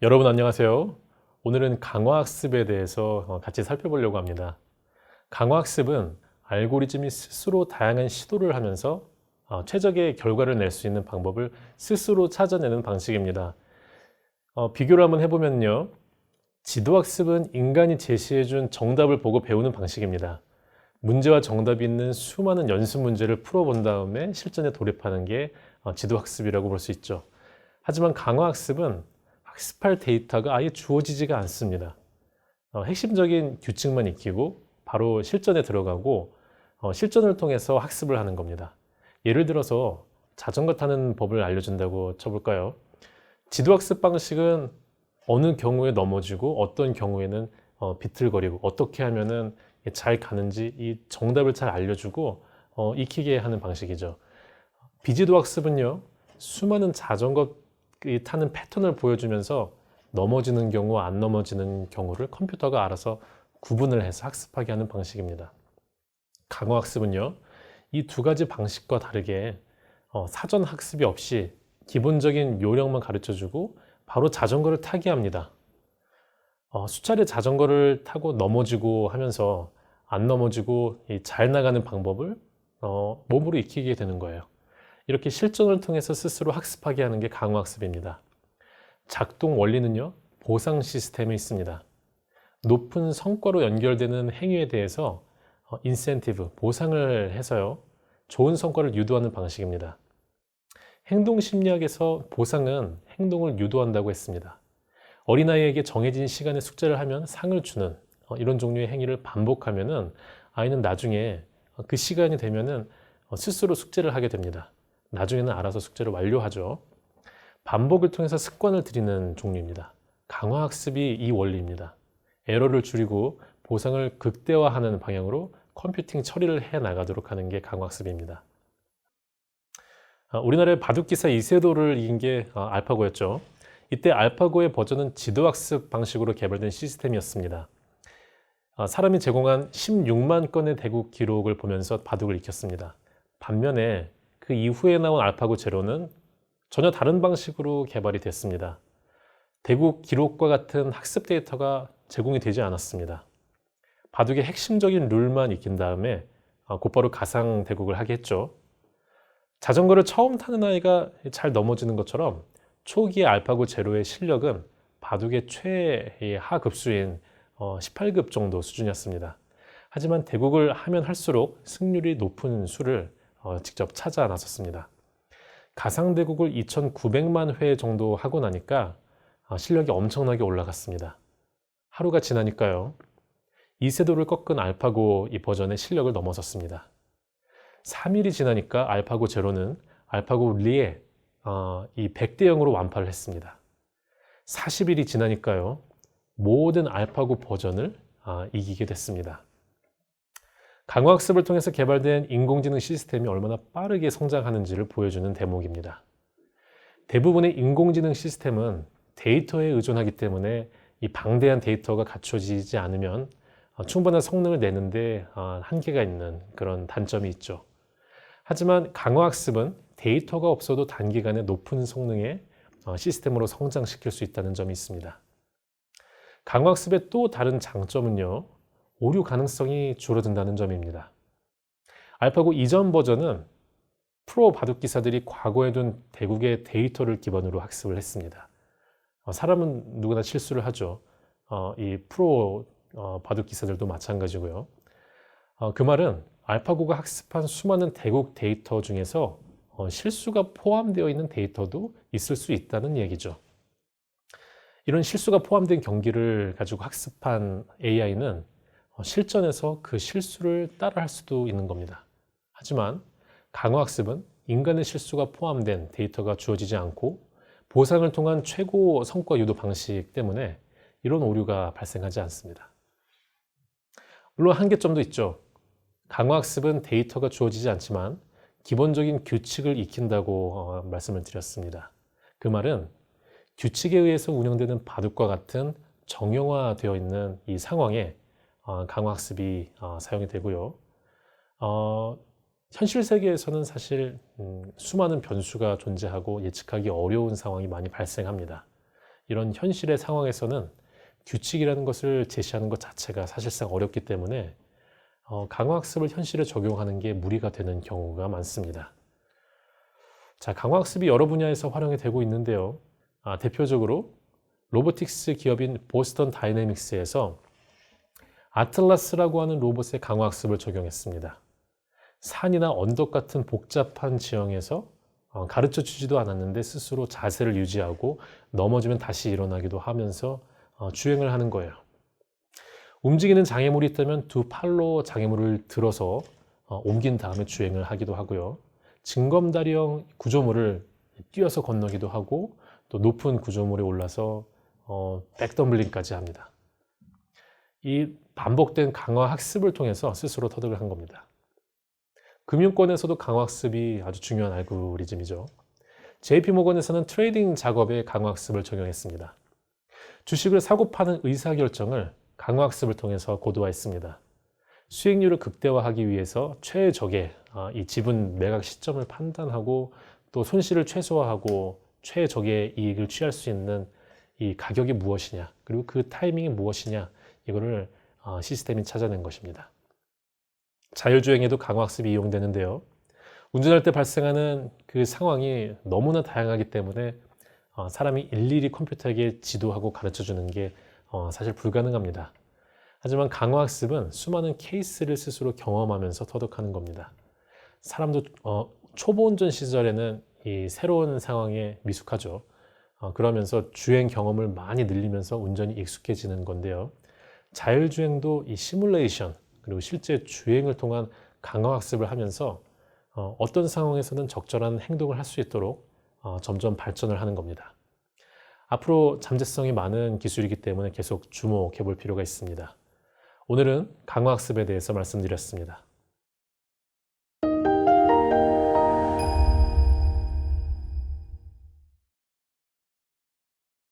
여러분 안녕하세요. 오늘은 강화학습에 대해서 같이 살펴보려고 합니다. 강화학습은 알고리즘이 스스로 다양한 시도를 하면서 최적의 결과를 낼 수 있는 방법을 스스로 찾아내는 방식입니다. 비교를 한번 해보면요. 지도학습은 인간이 제시해준 정답을 보고 배우는 방식입니다. 문제와 정답이 있는 수많은 연습 문제를 풀어본 다음에 실전에 돌입하는 게 지도학습이라고 볼 수 있죠. 하지만 강화학습은 학습할 데이터가 아예 주어지지가 않습니다. 핵심적인 규칙만 익히고 바로 실전에 들어가고 실전을 통해서 학습을 하는 겁니다. 예를 들어서 자전거 타는 법을 알려준다고 쳐볼까요? 지도학습 방식은 어느 경우에 넘어지고 어떤 경우에는 비틀거리고 어떻게 하면은 잘 가는지 이 정답을 잘 알려주고 익히게 하는 방식이죠. 비지도 학습은요, 수많은 자전거 타는 패턴을 보여주면서 넘어지는 경우, 안 넘어지는 경우를 컴퓨터가 알아서 구분을 해서 학습하게 하는 방식입니다. 강화학습은요, 이 두 가지 방식과 다르게 사전 학습이 없이 기본적인 요령만 가르쳐주고 바로 자전거를 타게 합니다. 수차례 자전거를 타고 넘어지고 하면서 안 넘어지고 잘 나가는 방법을 몸으로 익히게 되는 거예요. 이렇게 실전을 통해서 스스로 학습하게 하는 게 강화학습입니다. 작동 원리는요, 보상 시스템에 있습니다. 높은 성과로 연결되는 행위에 대해서 인센티브, 보상을 해서요, 좋은 성과를 유도하는 방식입니다. 행동심리학에서 보상은 행동을 유도한다고 했습니다. 어린아이에게 정해진 시간에 숙제를 하면 상을 주는 이런 종류의 행위를 반복하면은 아이는 나중에 그 시간이 되면은 스스로 숙제를 하게 됩니다. 나중에는 알아서 숙제를 완료하죠. 반복을 통해서 습관을 들이는 종류입니다. 강화학습이 이 원리입니다. 에러를 줄이고 보상을 극대화하는 방향으로 컴퓨팅 처리를 해 나가도록 하는 게 강화학습입니다. 우리나라의 바둑기사 이세돌을 이긴 게 알파고였죠. 이때 알파고의 버전은 지도학습 방식으로 개발된 시스템이었습니다. 사람이 제공한 16만 건의 대국 기록을 보면서 바둑을 익혔습니다. 반면에 그 이후에 나온 알파고 제로는 전혀 다른 방식으로 개발이 됐습니다. 대국 기록과 같은 학습 데이터가 제공이 되지 않았습니다. 바둑의 핵심적인 룰만 익힌 다음에 곧바로 가상 대국을 하게 했죠. 자전거를 처음 타는 아이가 잘 넘어지는 것처럼 초기의 알파고 제로의 실력은 바둑의 최하 급수인 18급 정도 수준이었습니다. 하지만 대국을 하면 할수록 승률이 높은 수를 직접 찾아 나섰습니다. 가상대국을 2,900만 회 정도 하고 나니까 실력이 엄청나게 올라갔습니다. 하루가 지나니까요, 이세돌을 꺾은 알파고 이 버전의 실력을 넘어섰습니다. 3일이 지나니까 알파고 제로는 알파고 리에 이 100대 0으로 완파를 했습니다. 40일이 지나니까요, 모든 알파고 버전을 이기게 됐습니다. 강화학습을 통해서 개발된 인공지능 시스템이 얼마나 빠르게 성장하는지를 보여주는 대목입니다. 대부분의 인공지능 시스템은 데이터에 의존하기 때문에 이 방대한 데이터가 갖춰지지 않으면 충분한 성능을 내는데 한계가 있는 그런 단점이 있죠. 하지만 강화학습은 데이터가 없어도 단기간에 높은 성능의 시스템으로 성장시킬 수 있다는 점이 있습니다. 강화학습의 또 다른 장점은요, 오류 가능성이 줄어든다는 점입니다. 알파고 이전 버전은 프로 바둑 기사들이 과거에 둔 대국의 데이터를 기반으로 학습을 했습니다. 사람은 누구나 실수를 하죠. 이 프로 바둑 기사들도 마찬가지고요. 그 말은 알파고가 학습한 수많은 대국 데이터 중에서 실수가 포함되어 있는 데이터도 있을 수 있다는 얘기죠. 이런 실수가 포함된 경기를 가지고 학습한 AI는 실전에서 그 실수를 따라할 수도 있는 겁니다. 하지만 강화학습은 인간의 실수가 포함된 데이터가 주어지지 않고 보상을 통한 최고 성과 유도 방식 때문에 이런 오류가 발생하지 않습니다. 물론 한계점도 있죠. 강화학습은 데이터가 주어지지 않지만 기본적인 규칙을 익힌다고 말씀을 드렸습니다. 그 말은 규칙에 의해서 운영되는 바둑과 같은 정형화되어 있는 이 상황에 강화학습이 사용이 되고요. 현실 세계에서는 사실 수많은 변수가 존재하고 예측하기 어려운 상황이 많이 발생합니다. 이런 현실의 상황에서는 규칙이라는 것을 제시하는 것 자체가 사실상 어렵기 때문에 강화학습을 현실에 적용하는 게 무리가 되는 경우가 많습니다. 자, 강화학습이 여러 분야에서 활용이 되고 있는데요. 대표적으로 로보틱스 기업인 보스턴 다이내믹스에서 아틀라스라고 하는 로봇의 강화학습을 적용했습니다. 산이나 언덕 같은 복잡한 지형에서 가르쳐 주지도 않았는데 스스로 자세를 유지하고 넘어지면 다시 일어나기도 하면서 주행을 하는 거예요. 움직이는 장애물이 있다면 두 팔로 장애물을 들어서 옮긴 다음에 주행을 하기도 하고요. 징검다리형 구조물을 뛰어서 건너기도 하고 또 높은 구조물에 올라서 백덤블링까지 합니다. 이 반복된 강화 학습을 통해서 스스로 터득을 한 겁니다. 금융권에서도 강화 학습이 아주 중요한 알고리즘이죠. JP모건에서는 트레이딩 작업에 강화 학습을 적용했습니다. 주식을 사고 파는 의사결정을 강화 학습을 통해서 고도화했습니다. 수익률을 극대화하기 위해서 최적의 이 지분 매각 시점을 판단하고 또 손실을 최소화하고 최적의 이익을 취할 수 있는 이 가격이 무엇이냐 그리고 그 타이밍이 무엇이냐 이거를 시스템이 찾아낸 것입니다. 자율주행에도 강화학습이 이용되는데요. 운전할 때 발생하는 그 상황이 너무나 다양하기 때문에 사람이 일일이 컴퓨터에게 지도하고 가르쳐주는 게 사실 불가능합니다. 하지만 강화학습은 수많은 케이스를 스스로 경험하면서 터득하는 겁니다. 사람도 초보 운전 시절에는 이 새로운 상황에 미숙하죠. 그러면서 주행 경험을 많이 늘리면서 운전이 익숙해지는 건데요. 자율주행도 이 시뮬레이션 그리고 실제 주행을 통한 강화학습을 하면서 어떤 상황에서는 적절한 행동을 할 수 있도록 점점 발전을 하는 겁니다. 앞으로 잠재성이 많은 기술이기 때문에 계속 주목해 볼 필요가 있습니다. 오늘은 강화학습에 대해서 말씀드렸습니다.